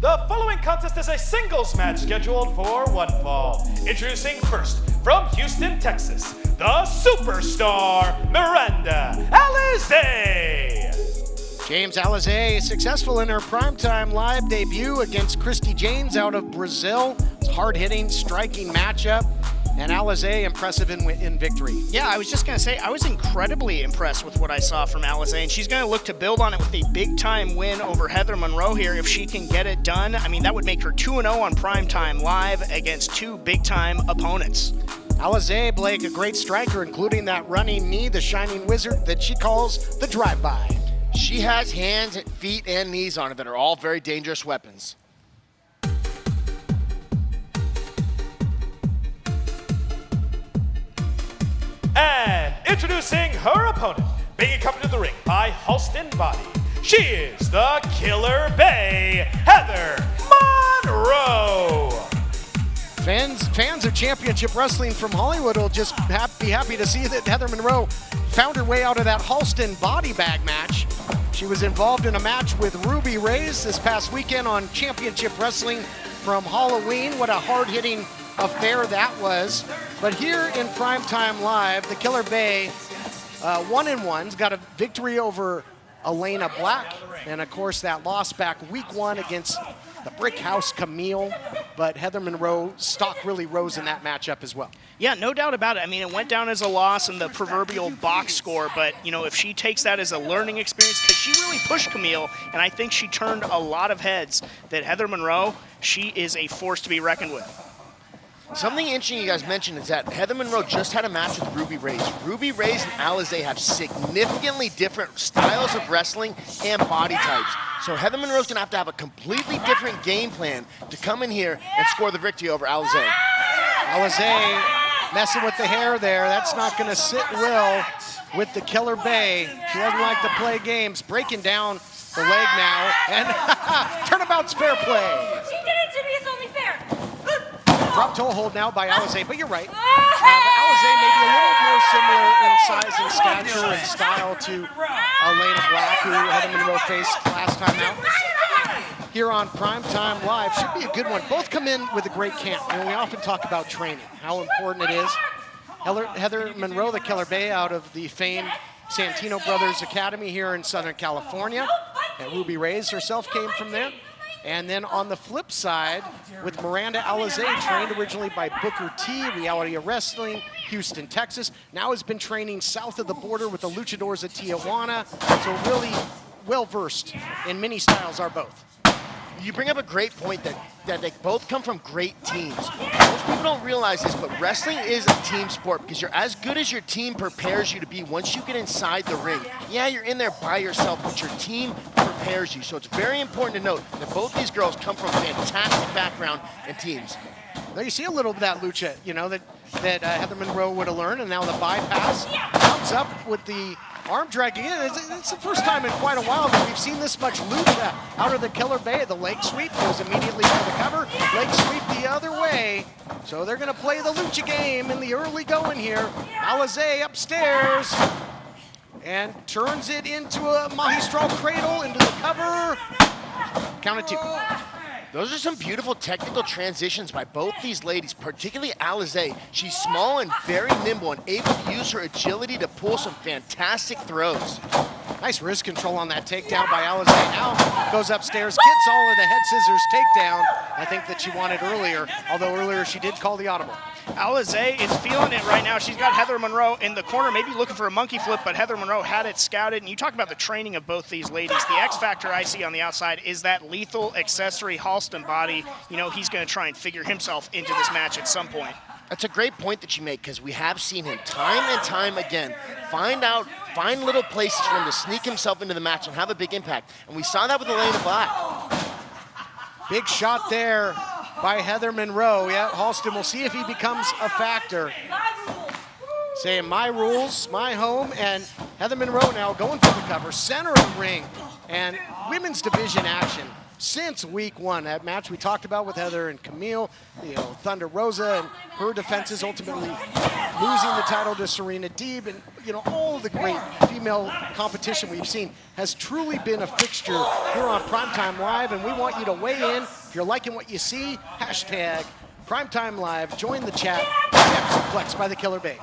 The following contest is a singles match scheduled for one fall. Introducing first, from Houston, Texas, the superstar, Miranda Alize. James Alize successful in her primetime live debut against Christy Janes out of Brazil. It's a hard-hitting, striking matchup, and Alize impressive in victory. Yeah, I was just going to say, I was incredibly impressed with what I saw from Alize, and she's going to look to build on it with a big-time win over Heather Monroe here if she can get it done. I mean, that would make her 2-0 on primetime live against two big-time opponents. Alize, Blake, a great striker, including that running knee, the shining wizard that she calls the drive-by. She has hands, feet, and knees on her that are all very dangerous weapons. And introducing her opponent, being accompanied to the ring by Halston Body, she is the Killer Bay, Heather Monroe. Fans of championship wrestling from Hollywood will just be happy to see that Heather Monroe found her way out of that Halston body bag match. She was involved in a match with Ruby Reyes this past weekend on Championship Wrestling from Halloween. What a hard-hitting affair that was. But here in Primetime Live, the Killer Bay, 1-1's got a victory over Elena Black, and of course that loss back week 1 against the Brick House Camille, but Heather Monroe's stock really rose in that matchup as well. Yeah, no doubt about it. I mean, it went down as a loss in the proverbial box score, but, you know, if she takes that as a learning experience, because she really pushed Camille, and I think she turned a lot of heads, that Heather Monroe, she is a force to be reckoned with. Something interesting you guys mentioned is that Heather Monroe just had a match with Ruby Reyes. Ruby Reyes and Alize have significantly different styles of wrestling and body types. So Heather Monroe's gonna have to have a completely different game plan to come in here and score the victory over Alize. Alize messing with the hair there. That's not gonna sit well with the Killer Bay. She doesn't like to play games. Breaking down the leg now, and turnabout's fair play. She did it to me, it's only fair. Drop toe hold now by Alize, but you're right. But Alize may be a little more similar in size and stature and style to Elena Black, who Heather Monroe faced last time out. Here on Primetime Live, should be a good one. Both come in with a great camp, and we often talk about training, how important it is. Heather Monroe, the Killer Bay, out of the famed Santino Brothers Academy here in Southern California, and Ruby Reyes herself came from there. And then on the flip side, with Miranda Alize, trained originally by Booker T, Reality of Wrestling, Houston, Texas, now has been training south of the border with the Luchadors at Tijuana, so really well-versed in many styles are both. You bring up a great point that they both come from great teams. Most people don't realize this, but wrestling is a team sport because you're as good as your team prepares you to be once you get inside the ring. Yeah, you're in there by yourself, but your team prepares you. So it's very important to note that both these girls come from fantastic background and teams. There you see a little of that lucha, you know, that Heather Monroe would have learned, and now the bypass comes up with the arm drag again. It's the first time in quite a while that we've seen this much lucha out of the Killer Bay. The leg sweep goes immediately for the cover. Leg sweep the other way. So they're going to play the lucha game in the early going here. Alize upstairs and turns it into a magistral cradle into the cover. Count of 2. Those are some beautiful technical transitions by both these ladies, particularly Alize. She's small and very nimble and able to use her agility to pull some fantastic throws. Nice wrist control on that takedown by Alize. Now goes upstairs, gets all of the head scissors takedown, I think that she wanted earlier, although earlier she did call the audible. Alize is feeling it right now. She's got Heather Monroe in the corner, maybe looking for a monkey flip, but Heather Monroe had it scouted. And you talk about the training of both these ladies. The X factor I see on the outside is that lethal accessory Halston Body. You know, he's going to try and figure himself into this match at some point. That's a great point that you make because we have seen him time and time again find little places for him to sneak himself into the match and have a big impact. And we saw that with Elena Black. Big shot there by Heather Monroe. Yeah, Halston, we'll see if he becomes a factor. Saying my rules, my home, and Heather Monroe now going for the cover, center of the ring. And women's division action since week one. That match we talked about with Heather and Camille, Thunder Rosa and her defenses ultimately losing the title to Serena Deeb, and all of the great female competition we've seen has truly been a fixture here on Primetime Live, and we want you to weigh in. If you're liking what you see, hashtag Primetime Live, join the chat. Suplex by the Killer Bay.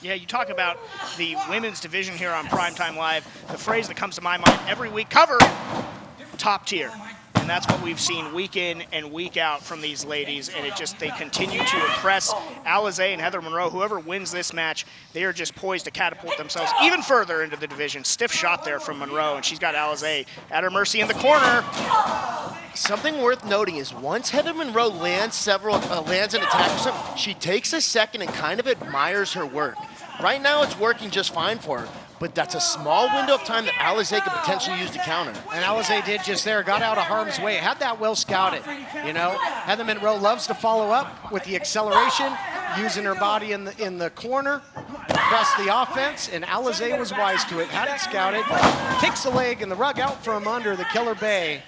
Yeah, you talk about the women's division here on Primetime Live. The phrase that comes to my mind every week, cover, top tier. And that's what we've seen week in and week out from these ladies, and they continue to impress. Alize and Heather Monroe, whoever wins this match, they are just poised to catapult themselves even further into the division. Stiff shot there from Monroe, and she's got Alize at her mercy in the corner. Something worth noting is once Heather Monroe lands an attack or something, she takes a second and kind of admires her work. Right now it's working just fine for her, but that's a small window of time that Alize could potentially use to counter. And Alize did just there, got out of harm's way, had that well scouted. Heather Monroe loves to follow up with the acceleration, using her body in the corner, press the offense, and Alize was wise to it, had it scouted, kicks the leg and the rug out from under the Killer Bay.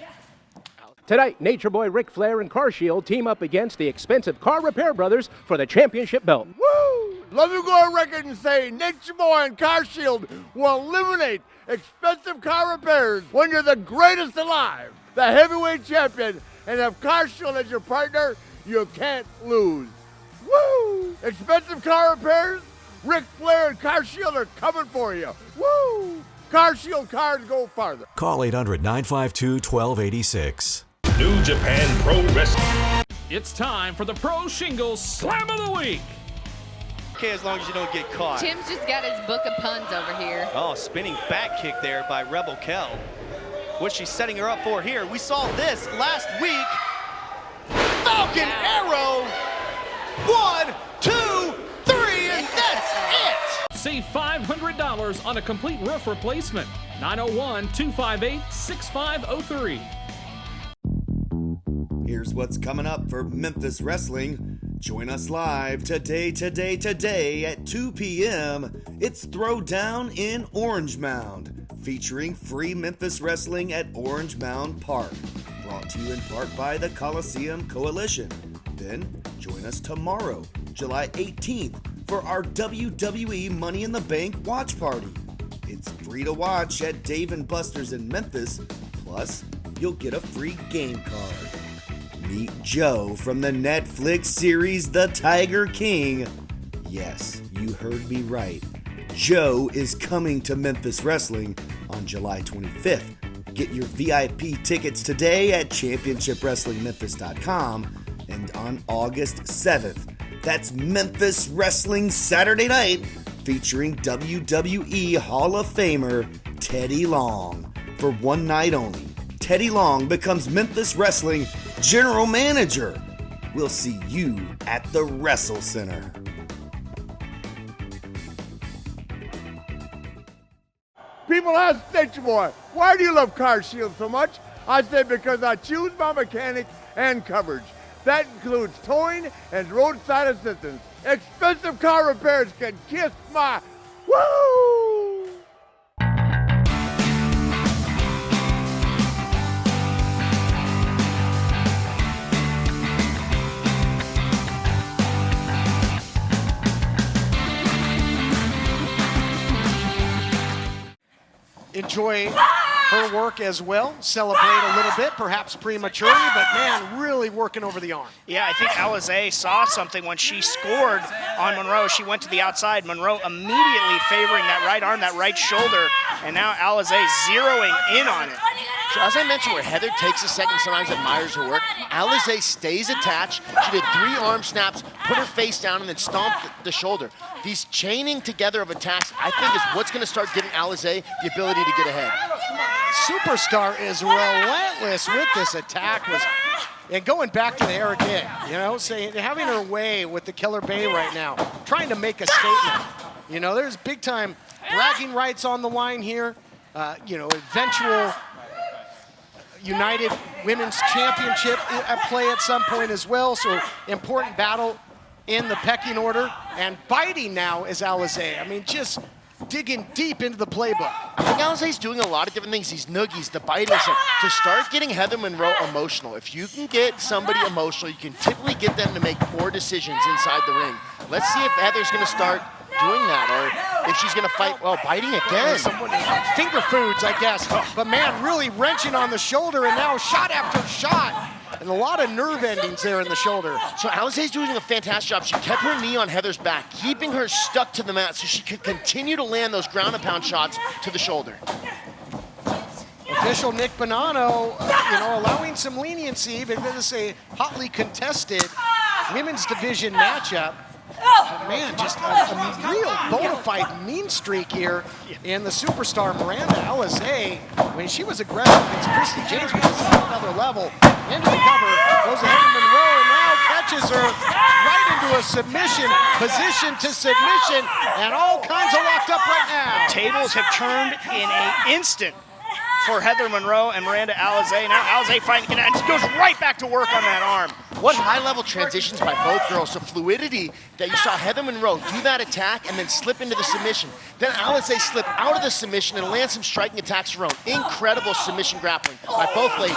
Tonight, Nature Boy Ric Flair and Car Shield team up against the expensive Car Repair Brothers for the championship belt. Woo! Let me go on record and say Nature Boy and Car Shield will eliminate expensive car repairs when you're the greatest alive, the heavyweight champion, and have Car Shield as your partner, you can't lose. Woo! Expensive car repairs, Ric Flair and Car Shield are coming for you. Woo! Car Shield cars go farther. Call 800-952-1286. New Japan Pro Wrestling. It's time for the Pro Shingles Slam of the Week. Okay, as long as you don't get caught. Tim's just got his book of puns over here. Oh, spinning back kick there by Rebel Kell. What's she setting her up for here? We saw this last week. Falcon Arrow. 1, 2, 3, and that's it. Save $500 on a complete roof replacement. 901-258-6503. Here's what's coming up for Memphis Wrestling. Join us live today at 2 p.m. It's Throwdown in Orange Mound, featuring free Memphis Wrestling at Orange Mound Park. Brought to you in part by the Coliseum Coalition. Then join us tomorrow, July 18th, for our WWE Money in the Bank watch party. It's free to watch at Dave & Buster's in Memphis, plus you'll get a free game card. Meet Joe from the Netflix series The Tiger King. Yes, you heard me right. Joe is coming to Memphis Wrestling on July 25th. Get your VIP tickets today at championshipwrestlingmemphis.com, and on August 7th, that's Memphis Wrestling Saturday Night, featuring WWE Hall of Famer Teddy Long. For one night only, Teddy Long becomes Memphis Wrestling General Manager. We'll see you at the Wrestle Center. People ask Nature Boy, why do you love Car Shield so much? I say because I choose my mechanic and coverage. That includes towing and roadside assistance. Expensive car repairs can kiss my woo! Enjoy her work as well. Celebrate a little bit, perhaps prematurely, but man, really working over the arm. Yeah, I think Alize saw something when she scored on Monroe. She went to the outside. Monroe immediately favoring that right arm, that right shoulder, and now Alize zeroing in on it. So as I mentioned, where Heather takes a second, sometimes admires her work, Alize stays attached. She did 3 arm snaps, put her face down, and then stomped the shoulder. These chaining together of attacks, I think, is what's going to start giving Alize the ability to get ahead. Superstar is relentless with this attack. And going back to the air again, saying having her way with the Killer Bay right now, trying to make a statement. There's big time bragging rights on the line here. Eventual United Women's Championship at play at some point as well. So important battle in the pecking order. And biting now is Alize. I mean, just digging deep into the playbook. I think Alize's doing a lot of different things. These noogies, the biting, to start getting Heather Monroe emotional. If you can get somebody emotional, you can typically get them to make poor decisions inside the ring. Let's see if Heather's going to start doing that, or if she's going to fight, well, biting again. Finger foods, I guess. But man, really wrenching on the shoulder, and now shot after shot. And a lot of nerve endings there in the shoulder. So Alize's doing a fantastic job. She kept her knee on Heather's back, keeping her stuck to the mat so she could continue to land those ground and pound shots to the shoulder. Official Nick Bonanno, allowing some leniency, but this is a hotly contested women's division matchup. But man, just a real bona fide mean streak here in the superstar Miranda Alize. When she was aggressive against Christy James, but this is another level. Into the cover, goes to Heather Monroe, and now catches her right into a submission, position to submission, and all kinds of locked up right now. Tables have turned in an instant for Heather Monroe and Miranda Alize. Now Alize fighting again, and just goes right back to work on that arm. What high-level transitions by both girls. So fluidity that you saw Heather Monroe do that attack and then slip into the submission. Then Alize slip out of the submission and land some striking attacks of her own. Incredible submission grappling by both ladies.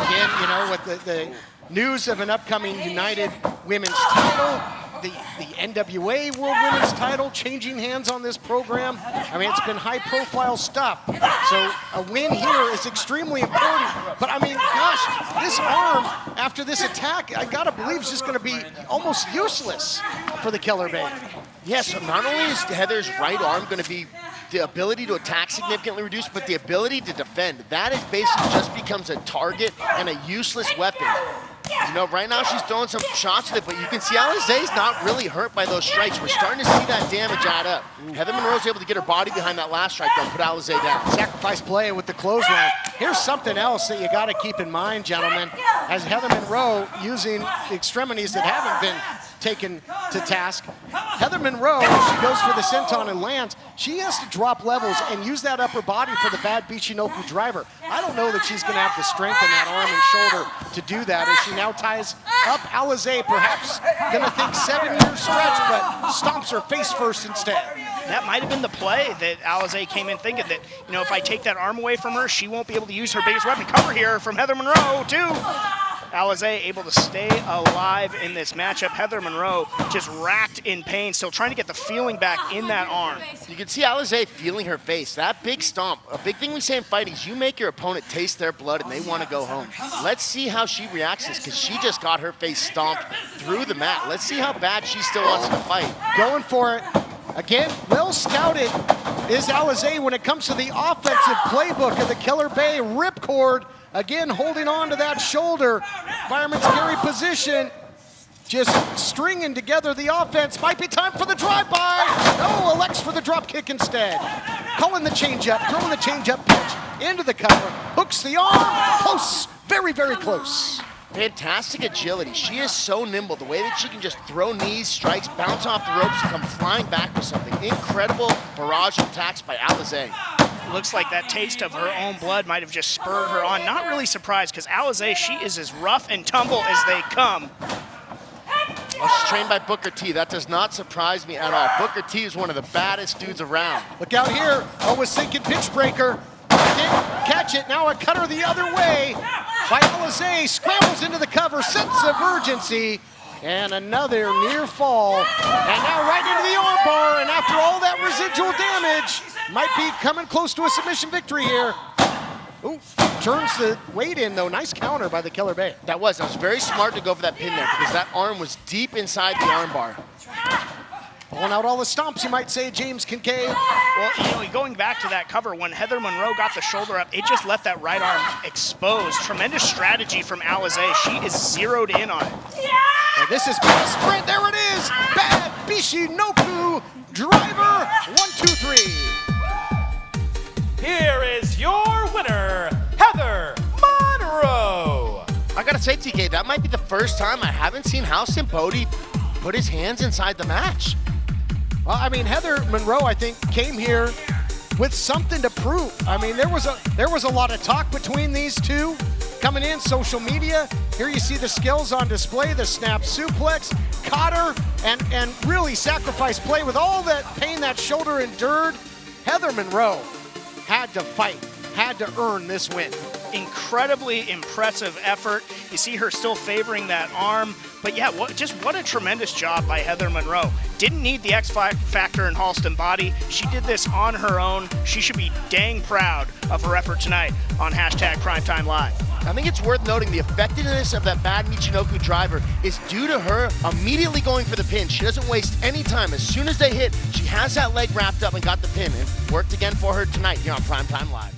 Again, with the news of an upcoming United Women's title, the NWA World Women's title changing hands on this program. I mean, it's been high-profile stuff. So a win here is extremely important. But I mean, gosh, this arm after this attack, I gotta believe, is just going to be almost useless for the Killer Bay. Yes, so not only is Heather's right arm going to be the ability to attack significantly reduced, but the ability to defend. That is basically just becomes a target and a useless weapon. Right now she's throwing some shots with it, but you can see Alize's not really hurt by those strikes. We're starting to see that damage add up. Heather Monroe's able to get her body behind that last strike, though, put Alize down. Sacrifice play with the clothesline. Here's something else that you got to keep in mind, gentlemen. As Heather Monroe using the extremities that haven't been taken to task, Heather Monroe, she goes for the senton and lands. She has to drop levels and use that upper body for the bad Bichinoku driver. I don't know that she's going to have the strength in that arm and shoulder to do that as she now ties up Alize, perhaps going to think 7-year stretch, but stomps her face first instead. That might have been the play that Alize came in thinking that, if I take that arm away from her, she won't be able to use her biggest weapon. Cover here from Heather Monroe, too. Alize able to stay alive in this matchup. Heather Monroe just racked in pain, still trying to get the feeling back in that arm. You can see Alize feeling her face. That big stomp, a big thing we say in fighting is you make your opponent taste their blood and they want to go home. Let's see how she reacts to this, because she just got her face stomped through the mat. Let's see how bad she still wants to fight. Going for it. Again, well scouted is Alize when it comes to the offensive playbook of the Killer Bay. Ripcord, again, holding on to that shoulder. Fireman's carry position. Just stringing together the offense. Might be time for the drive-by. No, elects for the drop kick instead. Calling the change-up, throwing the change-up pitch into the cover. Hooks the arm. Close. Very, very close. Fantastic agility. She is so nimble. The way that she can just throw knees, strikes, bounce off the ropes, and come flying back with something. Incredible barrage of attacks by Alize. Looks like that taste of her own blood might have just spurred her on. Not really surprised, because Alize, she is as rough and tumble as they come. Well, she's trained by Booker T. That does not surprise me at all. Booker T is one of the baddest dudes around. Look out here. Was thinking pitch breaker. Didn't catch it. Now a cutter the other way by Alize. Scrambles into the cover. Sense of urgency. And another near fall. And now right into the armbar. And after all that residual damage, might be coming close to a submission victory here. Ooh, turns the weight in, though. Nice counter by the Killer Bay. That was very smart to go for that pin there, because that arm was deep inside the armbar. Pulling out all the stomps, you might say, James Kincaid. Well, going back to that cover, when Heather Monroe got the shoulder up, it just left that right arm exposed. Tremendous strategy from Alize. She is zeroed in on it. And this is bad sprint. There it is. Bad Bichinoku driver. 1, 2, 3. Here is your winner, Heather Monroe. I gotta say, TK, that might be the first time I haven't seen Houston Bodie put his hands inside the match. Well, I mean, Heather Monroe, I think, came here with something to prove. I mean, there was a lot of talk between these two coming in, social media. Here you see the skills on display, the snap suplex, caught her, and really sacrifice play with all that pain that shoulder endured. Heather Monroe had to fight, had to earn this win. Incredibly impressive effort. You see her still favoring that arm, but yeah, what a tremendous job by Heather Monroe. Didn't need the X factor in Halston body. She did this on her own. She should be dang proud of her effort tonight on #Primetime Live. I think it's worth noting the effectiveness of that bad Michinoku driver is due to her immediately going for the pin. She doesn't waste any time. As soon as they hit, she has that leg wrapped up and got the pin. It worked again for her tonight here on Primetime Live.